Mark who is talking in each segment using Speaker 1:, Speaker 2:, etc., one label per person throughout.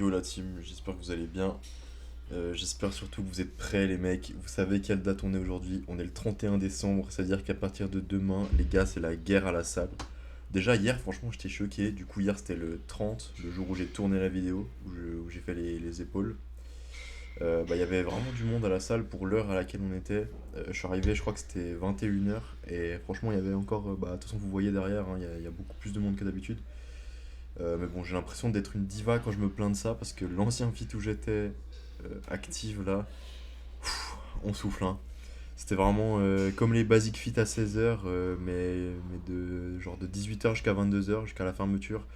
Speaker 1: Yo la team, j'espère que vous allez bien. J'espère surtout que vous êtes prêts les mecs. Vous savez quelle date on est aujourd'hui? On est le 31 décembre, c'est-à-dire qu'à partir de demain, les gars, c'est la guerre à la salle. Déjà hier, franchement, j'étais choqué. Du coup, hier, c'était le 30, le jour où j'ai tourné la vidéo, où j'ai fait les épaules. Il y avait vraiment du monde à la salle pour l'heure à laquelle on était. Je suis arrivé, je crois que c'était 21 h. Et franchement, il y avait encore, de toute façon, vous voyez derrière, hein, il y a beaucoup plus de monde que d'habitude. Mais bon, j'ai l'impression d'être une diva quand je me plains de ça parce que l'ancien feat où j'étais active là, on souffle, hein. C'était vraiment comme les basic fit à 16 h, mais de genre de 18 h jusqu'à 22 h, jusqu'à la fermeture.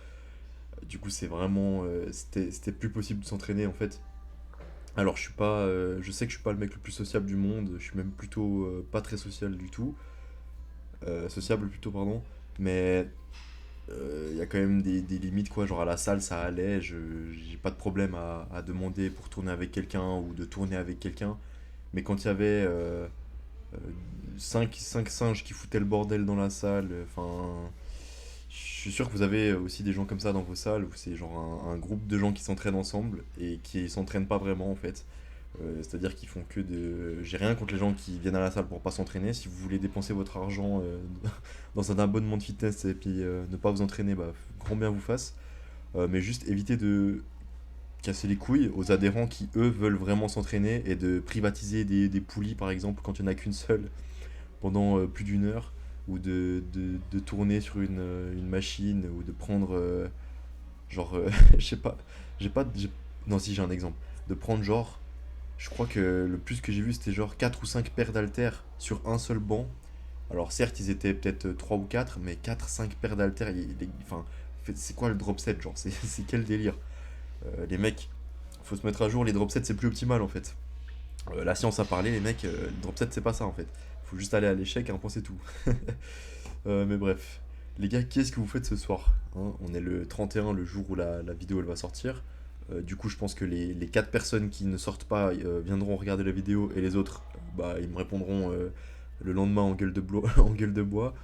Speaker 1: Du coup, c'est vraiment. C'était plus possible de s'entraîner en fait. Alors, je suis pas. Je sais que je suis pas le mec le plus sociable du monde, je suis même plutôt pas très social du tout. Sociable plutôt, pardon. Mais il y a quand même des limites quoi, genre à la salle ça allait, j'ai pas de problème à demander pour tourner avec quelqu'un ou de tourner avec quelqu'un, mais quand il y avait 5 singes qui foutaient le bordel dans la salle, enfin je suis sûr que vous avez aussi des gens comme ça dans vos salles où c'est genre un groupe de gens qui s'entraînent ensemble et qui s'entraînent pas vraiment en fait. C'est-à-dire qu'ils font que de. J'ai rien contre les gens qui viennent à la salle pour pas s'entraîner. Si vous voulez dépenser votre argent dans un abonnement de fitness et puis ne pas vous entraîner, bah, grand bien vous fasse. Mais juste éviter de casser les couilles aux adhérents qui, eux, veulent vraiment s'entraîner et de privatiser des poulies, par exemple, quand il n'y en a qu'une seule pendant plus d'une heure. Ou de tourner sur une machine ou de prendre. Genre, je sais pas. J'ai pas. Non, si, j'ai un exemple. De prendre genre je crois que le plus que j'ai vu, c'était genre 4 ou 5 paires d'haltères sur un seul banc. Alors certes, ils étaient peut-être 3 ou 4, mais 4 5 paires d'haltères, enfin, c'est quoi le drop set, genre, c'est quel délire. Les mecs, faut se mettre à jour, les drop sets c'est plus optimal en fait. La science a parlé, les mecs, le drop set c'est pas ça en fait. Faut juste aller à l'échec et un point c'est tout. Mais bref. Les gars, qu'est-ce que vous faites ce soir, hein? On est le 31, le jour où la vidéo elle va sortir. Du coup, je pense que les 4 personnes qui ne sortent pas viendront regarder la vidéo et les autres, bah, ils me répondront le lendemain en gueule de bois. En gueule de bois.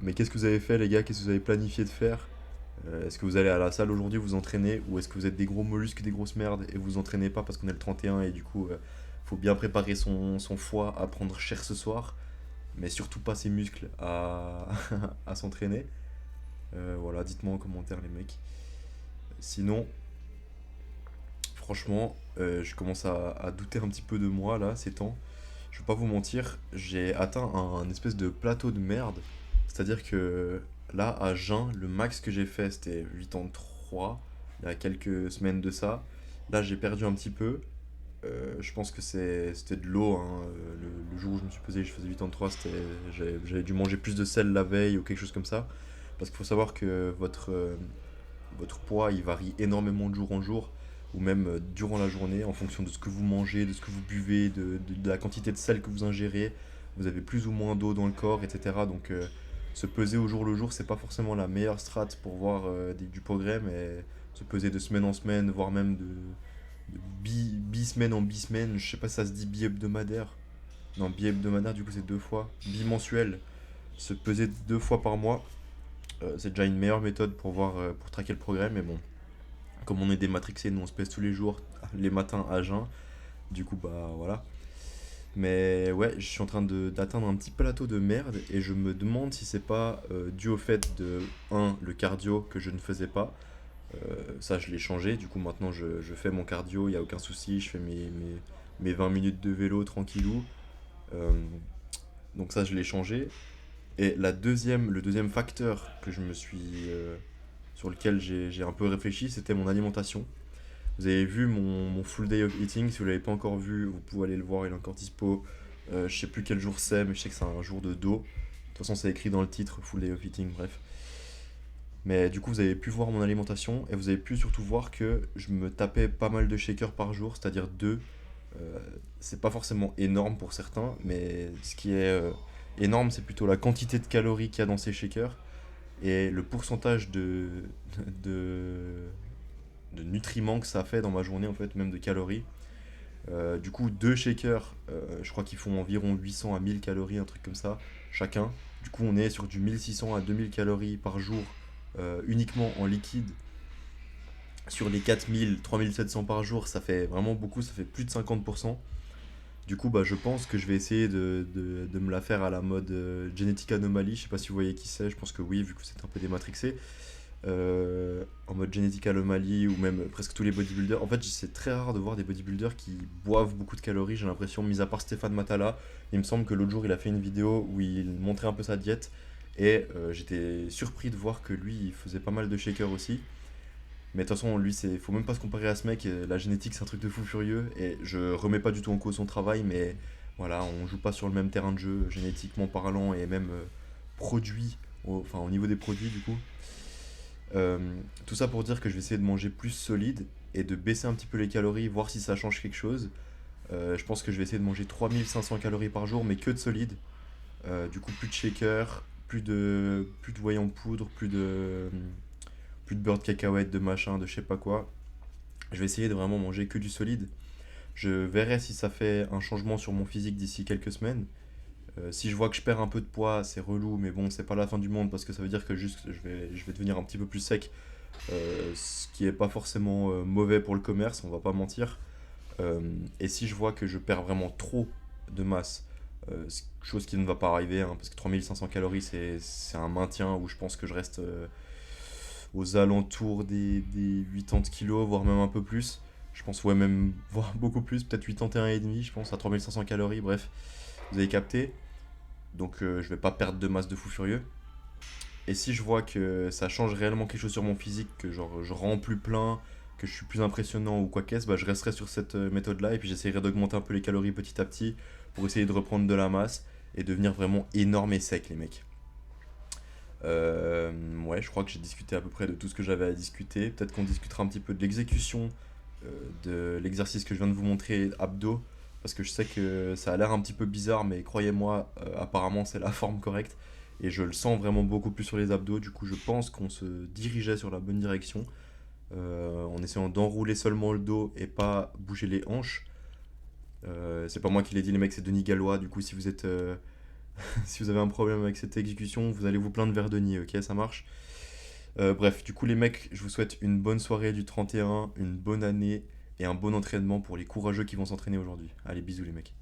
Speaker 1: Mais qu'est-ce que vous avez fait, les gars? Qu'est-ce que vous avez planifié de faire? Est-ce que vous allez à la salle aujourd'hui vous entraîner? Ou est-ce que vous êtes des gros mollusques, des grosses merdes et vous entraînez pas parce qu'on est le 31 et du coup, faut bien préparer son foie à prendre cher ce soir, mais surtout pas ses muscles à s'entraîner. Voilà, dites-moi en commentaire, les mecs. Sinon, franchement, je commence à douter un petit peu de moi là, ces temps. Je vais pas vous mentir, j'ai atteint un espèce de plateau de merde. C'est-à-dire que là, à jeun, le max que j'ai fait c'était 83, il y a quelques semaines de ça. Là, j'ai perdu un petit peu. Je pense que c'était de l'eau, hein. Le jour où je me suis pesé, je faisais 83, j'avais dû manger plus de sel la veille ou quelque chose comme ça. Parce qu'il faut savoir que votre poids il varie énormément de jour en jour, ou même durant la journée, en fonction de ce que vous mangez, de ce que vous buvez, de la quantité de sel que vous ingérez. Vous avez plus ou moins d'eau dans le corps, etc. Donc se peser au jour le jour, c'est pas forcément la meilleure strat pour voir du progrès, mais se peser de semaine en semaine, voire même de bi-semaine en bi-semaine, je sais pas si ça se dit bi-hebdomadaire. Non, bi-hebdomadaire, du coup, c'est 2 fois. Bimensuel, se peser 2 fois par mois, c'est déjà une meilleure méthode pour voir, pour traquer le progrès, mais bon, comme on est des matrixés, nous on se pèse tous les jours, les matins à jeun, du coup bah voilà. Mais ouais, je suis en train d'atteindre un petit plateau de merde et je me demande si c'est pas dû au fait de, un, le cardio que je ne faisais pas. Ça je l'ai changé, du coup maintenant je fais mon cardio, il n'y a aucun souci, je fais mes 20 minutes de vélo tranquillou. Euh, donc ça je l'ai changé. Et le deuxième facteur que je me suis sur lequel j'ai un peu réfléchi, c'était mon alimentation. Vous avez vu mon full day of eating, si vous l'avez pas encore vu, vous pouvez aller le voir, il est encore dispo. Je sais plus quel jour c'est, mais je sais que c'est un jour de dos. De toute façon, c'est écrit dans le titre, full day of eating, bref. Mais du coup, vous avez pu voir mon alimentation et vous avez pu surtout voir que je me tapais pas mal de shakers par jour, c'est-à-dire deux. Euh, c'est pas forcément énorme pour certains, mais ce qui est énorme, c'est plutôt la quantité de calories qu'il y a dans ces shakers et le pourcentage de, de nutriments que ça fait dans ma journée, en fait, même de calories. Du coup, deux shakers, je crois qu'ils font environ 800 à 1000 calories, un truc comme ça, chacun. Du coup, on est sur du 1600 à 2000 calories par jour uniquement en liquide. Sur les 4000, 3700 par jour, ça fait vraiment beaucoup, ça fait plus de 50%. Du coup, bah, je pense que je vais essayer de me la faire à la mode Genetic Anomaly. Je sais pas si vous voyez qui c'est, je pense que oui, vu que c'est un peu dématrixé. En mode Genetic Anomaly ou même presque tous les bodybuilders. En fait, c'est très rare de voir des bodybuilders qui boivent beaucoup de calories, j'ai l'impression, mis à part Stéphane Matala. Il me semble que l'autre jour, il a fait une vidéo où il montrait un peu sa diète. Et j'étais surpris de voir que lui, il faisait pas mal de shakers aussi. Mais de toute façon, lui, faut même pas se comparer à ce mec. La génétique, c'est un truc de fou furieux. Et je remets pas du tout en cause son travail, mais voilà, on joue pas sur le même terrain de jeu, génétiquement parlant, et même produit, enfin au niveau des produits, du coup. Euh, Tout ça pour dire que je vais essayer de manger plus solide et de baisser un petit peu les calories, voir si ça change quelque chose. Je pense que je vais essayer de manger 3500 calories par jour, mais que de solide. Du coup, plus de shaker, plus de whey en poudre, plus de beurre de cacahuète, de machin, de je sais pas quoi. Je vais essayer de vraiment manger que du solide. Je verrai si ça fait un changement sur mon physique d'ici quelques semaines. Si je vois que je perds un peu de poids, c'est relou, mais bon, c'est pas la fin du monde parce que ça veut dire que juste je vais devenir un petit peu plus sec, ce qui est pas forcément mauvais pour le commerce, on va pas mentir. Euh, et si je vois que je perds vraiment trop de masse, chose qui ne va pas arriver, hein, parce que 3500 calories c'est un maintien où je pense que je reste aux alentours des 80 kilos, voire même un peu plus. Je pense, ouais, même, voire beaucoup plus, peut-être 81,5, je pense, à 3500 calories, bref, vous avez capté. Donc je vais pas perdre de masse de fou furieux. Et si je vois que ça change réellement quelque chose sur mon physique, que genre je rends plus plein, que je suis plus impressionnant ou quoi qu'est-ce, bah, je resterai sur cette méthode-là et puis j'essaierai d'augmenter un peu les calories petit à petit pour essayer de reprendre de la masse et devenir vraiment énorme et sec, les mecs. Ouais, je crois que j'ai discuté à peu près de tout ce que j'avais à discuter. Peut-être qu'on discutera un petit peu de l'exécution de l'exercice que je viens de vous montrer, abdos, parce que je sais que ça a l'air un petit peu bizarre, mais croyez-moi, apparemment c'est la forme correcte. Et je le sens vraiment beaucoup plus sur les abdos, du coup je pense qu'on se dirigeait sur la bonne direction, en essayant d'enrouler seulement le dos et pas bouger les hanches. C'est pas moi qui l'ai dit les mecs, c'est Denis Gallois, du coup si vous êtes si vous avez un problème avec cette exécution, vous allez vous plaindre vers Denis, ok, ça marche. Bref, du coup, les mecs, je vous souhaite une bonne soirée du 31, une bonne année et un bon entraînement pour les courageux qui vont s'entraîner aujourd'hui. Allez, bisous, les mecs.